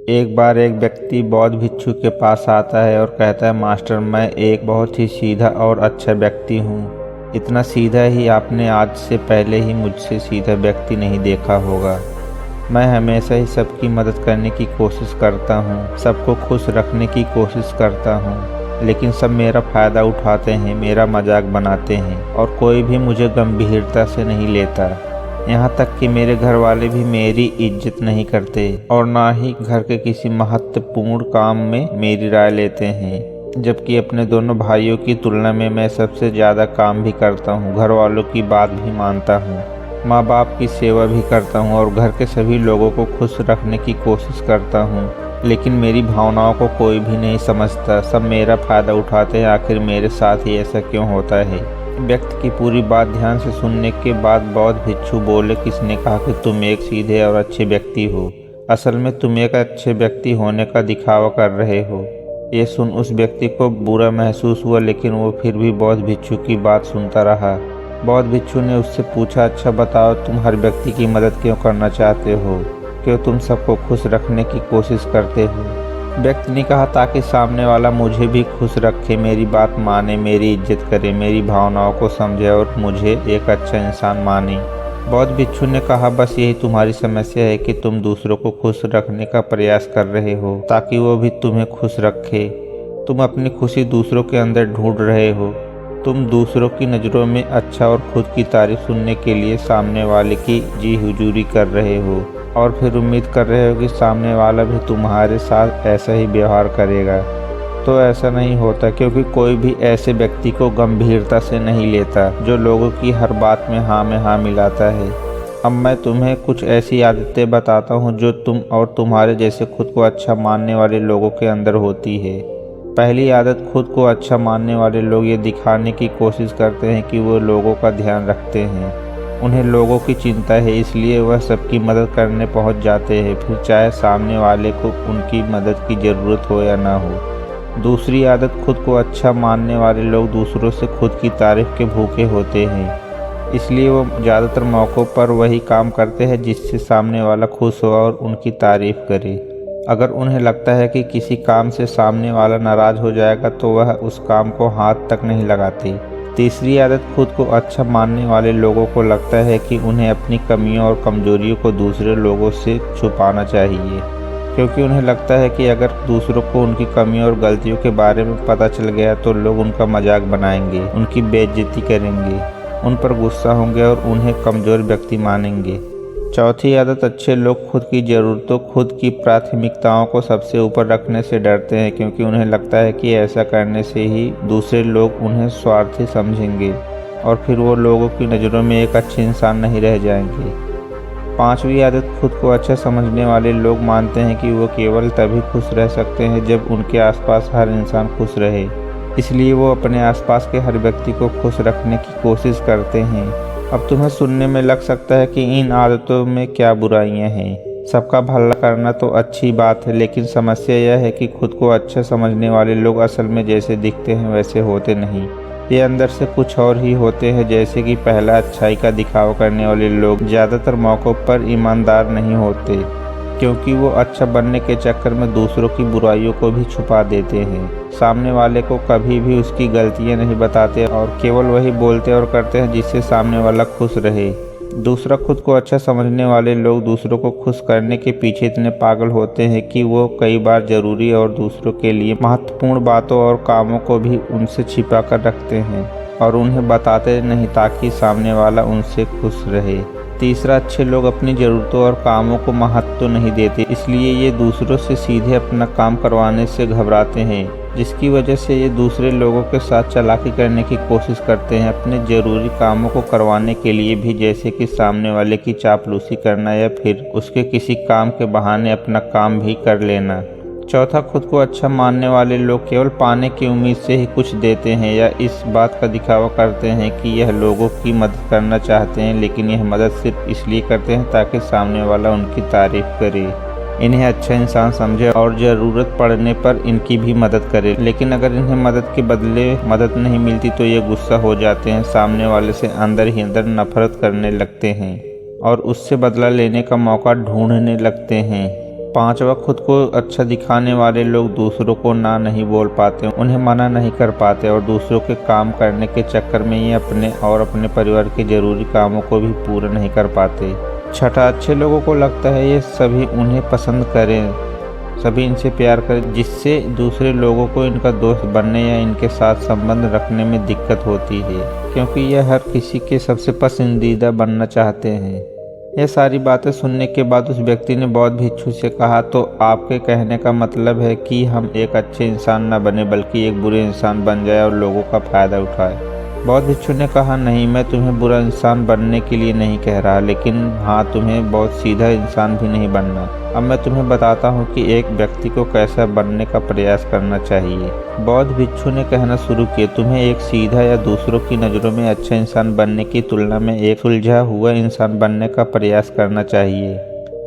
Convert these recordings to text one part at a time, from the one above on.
एक बार एक व्यक्ति बौद्ध भिक्षु के पास आता है और कहता है, मास्टर, मैं एक बहुत ही सीधा और अच्छा व्यक्ति हूँ। इतना सीधा ही आपने आज से पहले ही मुझसे सीधा व्यक्ति नहीं देखा होगा। मैं हमेशा ही सबकी मदद करने की कोशिश करता हूँ, सबको खुश रखने की कोशिश करता हूँ, लेकिन सब मेरा फ़ायदा उठाते हैं, मेरा मजाक बनाते हैं और कोई भी मुझे गंभीरता से नहीं लेता। यहाँ तक कि मेरे घर वाले भी मेरी इज्जत नहीं करते और ना ही घर के किसी महत्वपूर्ण काम में मेरी राय लेते हैं, जबकि अपने दोनों भाइयों की तुलना में मैं सबसे ज़्यादा काम भी करता हूँ, घर वालों की बात भी मानता हूँ, माँ बाप की सेवा भी करता हूँ और घर के सभी लोगों को खुश रखने की कोशिश करता हूँ। लेकिन मेरी भावनाओं को कोई भी नहीं समझता, सब मेरा फ़ायदा उठाते हैं। आखिर मेरे साथ ही ऐसा क्यों होता है? व्यक्ति की पूरी बात ध्यान से सुनने के बाद बौद्ध भिक्षु बोले, किसने कहा कि तुम एक सीधे और अच्छे व्यक्ति हो? असल में तुम एक अच्छे व्यक्ति होने का दिखावा कर रहे हो। ये सुन उस व्यक्ति को बुरा महसूस हुआ, लेकिन वो फिर भी बौद्ध भिक्षु की बात सुनता रहा। बौद्ध भिक्षु ने उससे पूछा, अच्छा बताओ, तुम हर व्यक्ति की मदद क्यों करना चाहते हो? क्यों तुम सबको खुश रखने की कोशिश करते हो? व्यक्ति ने कहा, ताकि सामने वाला मुझे भी खुश रखे, मेरी बात माने, मेरी इज्जत करे, मेरी भावनाओं को समझे और मुझे एक अच्छा इंसान माने। बौद्ध भिक्षु ने कहा, बस यही तुम्हारी समस्या है कि तुम दूसरों को खुश रखने का प्रयास कर रहे हो ताकि वो भी तुम्हें खुश रखे। तुम अपनी खुशी दूसरों के अंदर ढूंढ रहे हो। तुम दूसरों की नज़रों में अच्छा और खुद की तारीफ सुनने के लिए सामने वाले की जी हुजूरी कर रहे हो और फिर उम्मीद कर रहे हो कि सामने वाला भी तुम्हारे साथ ऐसा ही व्यवहार करेगा। तो ऐसा नहीं होता, क्योंकि कोई भी ऐसे व्यक्ति को गंभीरता से नहीं लेता जो लोगों की हर बात में हाँ मिलाता है। अब मैं तुम्हें कुछ ऐसी आदतें बताता हूँ जो तुम और तुम्हारे जैसे खुद को अच्छा मानने वाले लोगों के अंदर होती है। पहली आदत, खुद को अच्छा मानने वाले लोग ये दिखाने की कोशिश करते हैं कि वो लोगों का ध्यान रखते हैं। उन्हें लोगों की चिंता है, इसलिए वह सबकी मदद करने पहुंच जाते हैं, फिर चाहे सामने वाले को उनकी मदद की ज़रूरत हो या ना हो। दूसरी आदत, खुद को अच्छा मानने वाले लोग दूसरों से खुद की तारीफ के भूखे होते हैं, इसलिए वो ज़्यादातर मौक़ों पर वही काम करते हैं जिससे सामने वाला खुश हो और उनकी तारीफ करे। अगर उन्हें लगता है कि किसी काम से सामने वाला नाराज़ हो जाएगा तो वह उस काम को हाथ तक नहीं लगाते। तीसरी आदत, खुद को अच्छा मानने वाले लोगों को लगता है कि उन्हें अपनी कमियों और कमजोरियों को दूसरे लोगों से छुपाना चाहिए, क्योंकि उन्हें लगता है कि अगर दूसरों को उनकी कमियों और गलतियों के बारे में पता चल गया तो लोग उनका मजाक बनाएंगे, उनकी बेइज्जती करेंगे, उन पर गुस्सा होंगे और उन्हें कमज़ोर व्यक्ति मानेंगे। चौथी आदत, अच्छे लोग खुद की ज़रूरतों, खुद की प्राथमिकताओं को सबसे ऊपर रखने से डरते हैं, क्योंकि उन्हें लगता है कि ऐसा करने से ही दूसरे लोग उन्हें स्वार्थी समझेंगे और फिर वो लोगों की नज़रों में एक अच्छे इंसान नहीं रह जाएंगे। पांचवी आदत, खुद को अच्छा समझने वाले लोग मानते हैं कि वो केवल तभी खुश रह सकते हैं जब उनके आसपास हर इंसान खुश रहे, इसलिए वो अपने आसपास के हर व्यक्ति को खुश रखने की कोशिश करते हैं। अब तुम्हें सुनने में लग सकता है कि इन आदतों में क्या बुराइयां हैं। सबका भला करना तो अच्छी बात है, लेकिन समस्या यह है कि खुद को अच्छा समझने वाले लोग असल में जैसे दिखते हैं वैसे होते नहीं। ये अंदर से कुछ और ही होते हैं। जैसे कि पहला, अच्छाई का दिखावा करने वाले लोग ज़्यादातर मौक़ों पर ईमानदार नहीं होते, क्योंकि वो अच्छा बनने के चक्कर में दूसरों की बुराइयों को भी छुपा देते हैं। सामने वाले को कभी भी उसकी गलतियां नहीं बताते और केवल वही बोलते और करते हैं जिससे सामने वाला खुश रहे। दूसरा, खुद को अच्छा समझने वाले लोग दूसरों को खुश करने के पीछे इतने पागल होते हैं कि वो कई बार ज़रूरी और दूसरों के लिए महत्वपूर्ण बातों और कामों को भी उनसे छिपा कर रखते हैं और उन्हें बताते नहीं ताकि सामने वाला उनसे खुश रहे। तीसरा, अच्छे लोग अपनी ज़रूरतों और कामों को महत्व नहीं देते, इसलिए ये दूसरों से सीधे अपना काम करवाने से घबराते हैं, जिसकी वजह से ये दूसरे लोगों के साथ चालाकी करने की कोशिश करते हैं अपने ज़रूरी कामों को करवाने के लिए भी, जैसे कि सामने वाले की चापलूसी करना या फिर उसके किसी काम के बहाने अपना काम भी कर लेना। चौथा, खुद को अच्छा मानने वाले लोग केवल पाने की उम्मीद से ही कुछ देते हैं या इस बात का दिखावा करते हैं कि यह लोगों की मदद करना चाहते हैं, लेकिन यह मदद सिर्फ इसलिए करते हैं ताकि सामने वाला उनकी तारीफ करे, इन्हें अच्छा इंसान समझे और ज़रूरत पड़ने पर इनकी भी मदद करे। लेकिन अगर इन्हें मदद के बदले मदद नहीं मिलती तो ये गुस्सा हो जाते हैं, सामने वाले से अंदर ही अंदर नफरत करने लगते हैं और उससे बदला लेने का मौका ढूंढने लगते हैं। पांचवा, खुद को अच्छा दिखाने वाले लोग दूसरों को ना नहीं बोल पाते, उन्हें मना नहीं कर पाते और दूसरों के काम करने के चक्कर में ये अपने और अपने परिवार के जरूरी कामों को भी पूरा नहीं कर पाते। छठा, अच्छे लोगों को लगता है ये सभी उन्हें पसंद करें, सभी इनसे प्यार करें, जिससे दूसरे लोगों को इनका दोस्त बनने या इनके साथ संबंध रखने में दिक्कत होती है, क्योंकि यह हर किसी के सबसे पसंदीदा बनना चाहते हैं। यह सारी बातें सुनने के बाद उस व्यक्ति ने बौद्ध भिक्षु से कहा, तो आपके कहने का मतलब है कि हम एक अच्छे इंसान न बने बल्कि एक बुरे इंसान बन जाए और लोगों का फायदा उठाए। बौद्ध भिक्षु ने कहा, नहीं, मैं तुम्हें बुरा इंसान बनने के लिए नहीं कह रहा, लेकिन हाँ, तुम्हें बहुत सीधा इंसान भी नहीं बनना। अब मैं तुम्हें बताता हूँ कि एक व्यक्ति को कैसा बनने का प्रयास करना चाहिए। बौद्ध भिक्षु ने कहना शुरू किया, तुम्हें एक सीधा या दूसरों की नज़रों में अच्छा इंसान बनने की तुलना में एक सुलझा हुआ इंसान बनने का प्रयास करना चाहिए।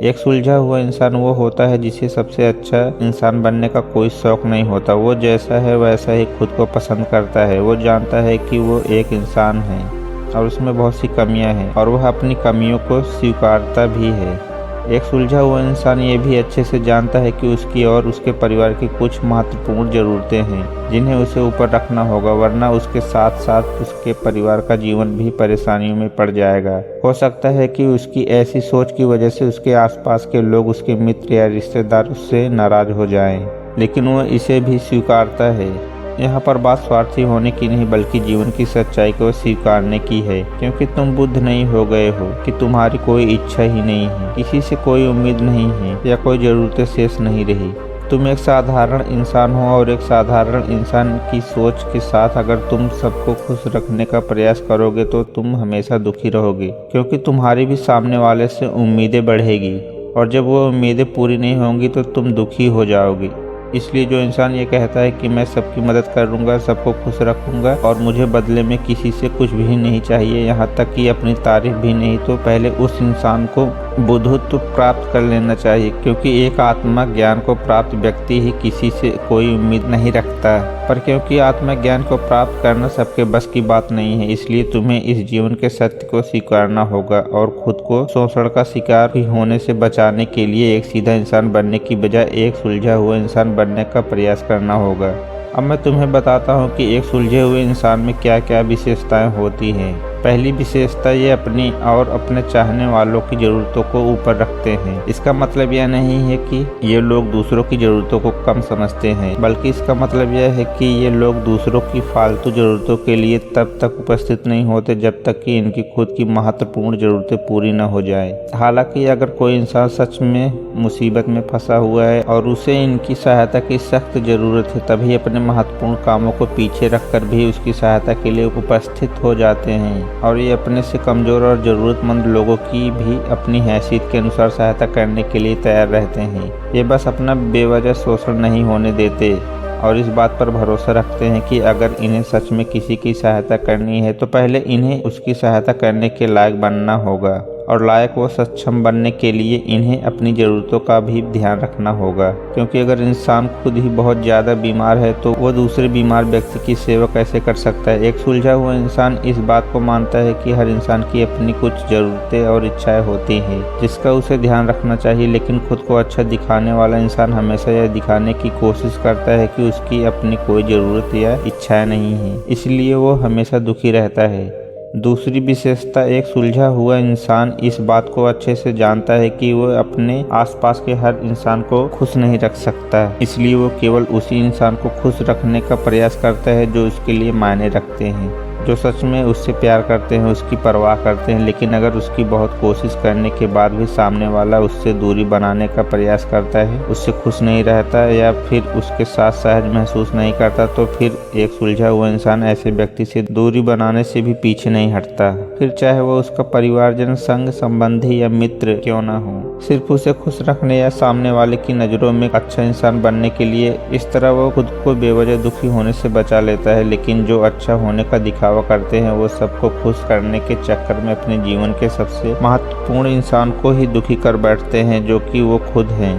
एक सुलझा हुआ इंसान वो होता है जिसे सबसे अच्छा इंसान बनने का कोई शौक नहीं होता। वो जैसा है वैसा ही खुद को पसंद करता है। वो जानता है कि वो एक इंसान है और उसमें बहुत सी कमियां हैं और वह अपनी कमियों को स्वीकारता भी है। एक सुलझा हुआ इंसान ये भी अच्छे से जानता है कि उसकी और उसके परिवार की कुछ महत्वपूर्ण ज़रूरतें हैं जिन्हें उसे ऊपर रखना होगा, वरना उसके साथ साथ उसके परिवार का जीवन भी परेशानियों में पड़ जाएगा। हो सकता है कि उसकी ऐसी सोच की वजह से उसके आसपास के लोग, उसके मित्र या रिश्तेदार उससे नाराज हो जाएं, लेकिन वह इसे भी स्वीकारता है। यहाँ पर बात स्वार्थी होने की नहीं बल्कि जीवन की सच्चाई को स्वीकारने की है, क्योंकि तुम बुद्ध नहीं हो गए हो कि तुम्हारी कोई इच्छा ही नहीं है, किसी से कोई उम्मीद नहीं है या कोई ज़रूरतें शेष नहीं रही। तुम एक साधारण इंसान हो और एक साधारण इंसान की सोच के साथ अगर तुम सबको खुश रखने का प्रयास करोगे तो तुम हमेशा दुखी रहोगे, क्योंकि तुम्हारी भी सामने वाले से उम्मीदें बढ़ेगी और जब वो उम्मीदें पूरी नहीं होंगी तो तुम दुखी हो जाओगे। इसलिए जो इंसान ये कहता है कि मैं सबकी मदद करूंगा, सबको खुश रखूंगा और मुझे बदले में किसी से कुछ भी नहीं चाहिए, यहाँ तक कि अपनी तारीफ भी नहीं, तो पहले उस इंसान को बुद्धत्व प्राप्त कर लेना चाहिए, क्योंकि एक आत्मा ज्ञान को प्राप्त व्यक्ति ही किसी से कोई उम्मीद नहीं रखता। पर क्योंकि आत्मा ज्ञान को प्राप्त करना सबके बस की बात नहीं है, इसलिए तुम्हें इस जीवन के सत्य को स्वीकारना होगा और खुद को शोषण का शिकार भी होने से बचाने के लिए एक सीधा इंसान बनने की बजाय एक सुलझा हुआ इंसान बनने का प्रयास करना होगा। अब मैं तुम्हें बताता हूँ कि एक सुलझे हुए इंसान में क्या क्या विशेषताएं होती हैं। पहली विशेषता, ये अपनी और अपने चाहने वालों की ज़रूरतों को ऊपर रखते हैं। इसका मतलब यह नहीं है कि ये लोग दूसरों की ज़रूरतों को कम समझते हैं, बल्कि इसका मतलब यह है कि ये लोग दूसरों की फालतू ज़रूरतों के लिए तब तक उपस्थित नहीं होते जब तक कि इनकी खुद की महत्वपूर्ण ज़रूरतें पूरी न हो जाएं। हालांकि अगर कोई इंसान सच में मुसीबत में फंसा हुआ है और उसे इनकी सहायता की सख्त ज़रूरत है, तभी अपने महत्वपूर्ण कामों को पीछे रखकर भी उसकी सहायता के लिए उपस्थित हो जाते हैं और ये अपने से कमज़ोर और ज़रूरतमंद लोगों की भी अपनी हैसियत के अनुसार सहायता करने के लिए तैयार रहते हैं। ये बस अपना बेवजह शोषण नहीं होने देते और इस बात पर भरोसा रखते हैं कि अगर इन्हें सच में किसी की सहायता करनी है तो पहले इन्हें उसकी सहायता करने के लायक बनना होगा और लायक व सक्षम बनने के लिए इन्हें अपनी ज़रूरतों का भी ध्यान रखना होगा, क्योंकि अगर इंसान खुद ही बहुत ज़्यादा बीमार है तो वह दूसरे बीमार व्यक्ति की सेवा कैसे कर सकता है। एक सुलझा हुआ इंसान इस बात को मानता है कि हर इंसान की अपनी कुछ ज़रूरतें और इच्छाएं होती हैं जिसका उसे ध्यान रखना चाहिए, लेकिन खुद को अच्छा दिखाने वाला इंसान हमेशा यह दिखाने की कोशिश करता है कि उसकी अपनी कोई ज़रूरत या इच्छाएँ नहीं है, इसलिए वो हमेशा दुखी रहता है। दूसरी विशेषता, एक सुलझा हुआ इंसान इस बात को अच्छे से जानता है कि वह अपने आसपास के हर इंसान को खुश नहीं रख सकता, इसलिए वो केवल उसी इंसान को खुश रखने का प्रयास करता है जो उसके लिए मायने रखते हैं, जो सच में उससे प्यार करते हैं, उसकी परवाह करते हैं। लेकिन अगर उसकी बहुत कोशिश करने के बाद भी सामने वाला उससे दूरी बनाने का प्रयास करता है, उससे खुश नहीं रहता या फिर उसके साथ सहज महसूस नहीं करता, तो फिर एक सुलझा हुआ इंसान ऐसे व्यक्ति से दूरी बनाने से भी पीछे नहीं हटता, फिर चाहे वो उसका परिवारजन, संग संबंधी या मित्र क्यों ना हो। सिर्फ उसे खुश रखने या सामने वाले की नज़रों में अच्छा इंसान बनने के लिए इस तरह वो खुद को बेवजह दुखी होने से बचा लेता है। लेकिन जो अच्छा होने का दिखावा करते हैं वो सबको खुश करने के चक्कर में अपने जीवन के सबसे महत्वपूर्ण इंसान को ही दुखी कर बैठते हैं, जो कि वो खुद हैं।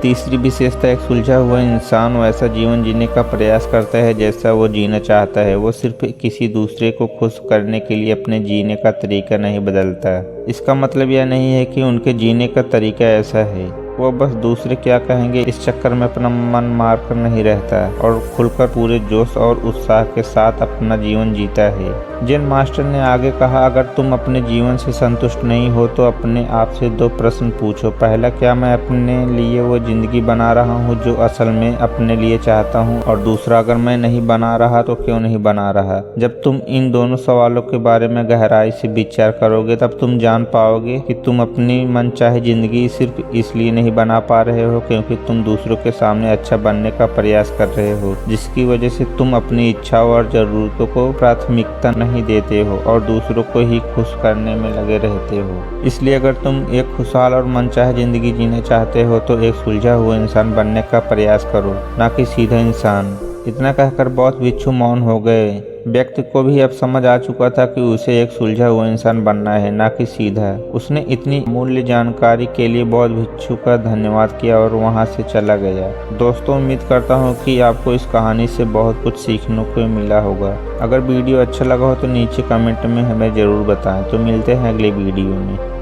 तीसरी विशेषता, एक सुलझा हुआ इंसान वैसा जीवन जीने का प्रयास करता है जैसा वो जीना चाहता है। वो सिर्फ किसी दूसरे को खुश करने के लिए अपने जीने का तरीका नहीं बदलता। इसका मतलब यह नहीं है कि उनके जीने का तरीका ऐसा है, वो बस दूसरे क्या कहेंगे इस चक्कर में अपना मन मार कर नहीं रहता है और खुलकर पूरे जोश और उत्साह के साथ अपना जीवन जीता है। जेन मास्टर ने आगे कहा, अगर तुम अपने जीवन से संतुष्ट नहीं हो तो अपने आप से 2 प्रश्न पूछो। पहला, क्या मैं अपने लिए वो जिंदगी बना रहा हूँ जो असल में अपने लिए चाहता हूँ, और दूसरा, अगर मैं नहीं बना रहा तो क्यों नहीं बना रहा। जब तुम इन दोनों सवालों के बारे में गहराई से विचार करोगे तब तुम जान पाओगे कि तुम अपनी मनचाही जिंदगी सिर्फ इसलिए नहीं बना पा रहे हो क्योंकि तुम दूसरों के सामने अच्छा बनने का प्रयास कर रहे हो, जिसकी वजह से तुम अपनी इच्छाओं और जरूरतों को प्राथमिकता नहीं देते हो और दूसरों को ही खुश करने में लगे रहते हो। इसलिए अगर तुम एक खुशहाल और मनचाही जिंदगी जीना चाहते हो तो एक सुलझा हुआ इंसान बनने का प्रयास करो, ना कि सीधा इंसान। इतना कहकर बौद्ध भिक्षु मौन हो गए। व्यक्ति को भी अब समझ आ चुका था कि उसे एक सुलझा हुआ इंसान बनना है, ना कि सीधा। उसने इतनी मूल्य जानकारी के लिए बौद्ध भिक्षु का धन्यवाद किया और वहां से चला गया। दोस्तों, उम्मीद करता हूँ कि आपको इस कहानी से बहुत कुछ सीखने को मिला होगा। अगर वीडियो अच्छा लगा हो तो नीचे कमेंट में हमें ज़रूर बताएं। तो मिलते हैं अगले वीडियो में।